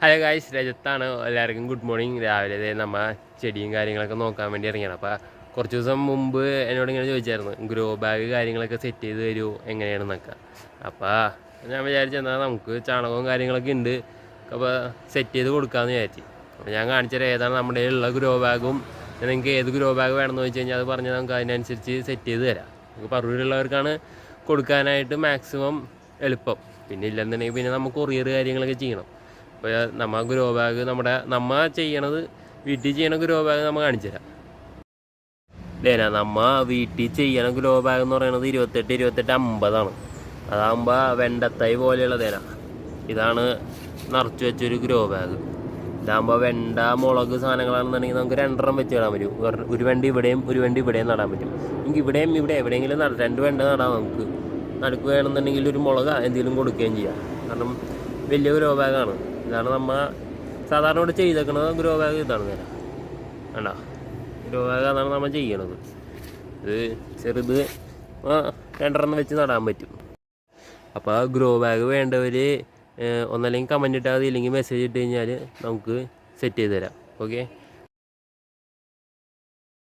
Hello guys, രജത്താണ്. എല്ലാവർക്കും good morning. രാവിലെ നമ്മൾ ചെടിയും കാര്യങ്ങളൊക്കെ നോക്കാൻ വേണ്ടി ഇറങ്ങിയാണ്. അപ്പോൾ കുറച്ച് ദിവസം മുമ്പ് എന്നോട് ഇങ്ങനെ ചോദിച്ചായിരുന്നു, ഗ്രോ ബാഗ് കാര്യങ്ങളൊക്കെ സെറ്റ് ചെയ്ത് തരുമോ എങ്ങനെയാണെന്നൊക്കെ. അപ്പോൾ ഞാൻ വിചാരിച്ചെന്നാൽ നമുക്ക് ചാണകവും കാര്യങ്ങളൊക്കെ ഉണ്ട്, അപ്പോൾ സെറ്റ് ചെയ്ത് കൊടുക്കാമെന്ന് വിചാരിച്ചു. അപ്പോൾ ഞാൻ കാണിച്ചത് ഏതാണ് നമ്മുടെ ഉള്ള ഗ്രോ ബാഗും, നിങ്ങൾക്ക് ഏത് ഗ്രോ ബാഗ് വേണമെന്ന് ചോദിച്ചു കഴിഞ്ഞാൽ അത് പറഞ്ഞാൽ നമുക്ക് അതിനനുസരിച്ച് സെറ്റ് ചെയ്ത് തരാം. നമുക്ക് പറവൂരുള്ളവർക്കാണ് കൊടുക്കാനായിട്ട് മാക്സിമം എളുപ്പം. പിന്നെ ഇല്ലെന്നുണ്ടെങ്കിൽ പിന്നെ നമുക്ക് കൊറിയർ കാര്യങ്ങളൊക്കെ ചെയ്യണം. അപ്പോൾ നമ്മൾ ഗ്രോ ബാഗ് നമ്മൾ ചെയ്യണത്, വീട്ടിൽ ചെയ്യണ ഗ്രോ ബാഗ് നമ്മൾ കാണിച്ചു തരാം. ലേന നമ്മൾ വീട്ടിൽ ചെയ്യണ ഗ്രോ ബാഗ് എന്ന് പറയുന്നത് 28-50 അതാകുമ്പോൾ വെണ്ടത്തൈ പോലെയുള്ളതേന. ഇതാണ് നിറച്ച് വെച്ചൊരു ഗ്രോ ബാഗ്. ഇതാകുമ്പോൾ വെണ്ട, മുളക് സാധനങ്ങളാണെന്നുണ്ടെങ്കിൽ നമുക്ക് 2 വെച്ച് നടാൻ പറ്റും. ഒരു വെണ്ട ഇവിടെയും ഒരു വെണ്ട ഇവിടെയും നടാൻ പറ്റും. നമുക്ക് ഇവിടെയും ഇവിടെ എവിടെയെങ്കിലും 2 വെണ്ട നടാം. നമുക്ക് നടുക്ക് വേണമെന്നുണ്ടെങ്കിൽ ഒരു മുളക് എന്തെങ്കിലും കൊടുക്കുകയും ചെയ്യാം. കാരണം വലിയ ഗ്രോ ബാഗാണ്. ഇതാണ് നമ്മൾ സാധാരണ ഇവിടെ ചെയ്തേക്കുന്നത്. ഗ്രോ ബാഗ് ഇതാണ് നേരം വേണ്ട. ഗ്രോ ബാഗ് അതാണ് നമ്മൾ ചെയ്യണത്. ഇത് ചെറുത് 2 വെച്ച് നടാൻ പറ്റും. അപ്പോൾ ഗ്രോ ബാഗ് വേണ്ടവർ ഒന്നല്ലെങ്കിൽ കമൻറ്റ് ഇട്ടാൽ മതി, ഇല്ലെങ്കിൽ മെസ്സേജ് ഇട്ട് കഴിഞ്ഞാൽ നമുക്ക് സെറ്റ് ചെയ്ത് തരാം. ഓക്കെ.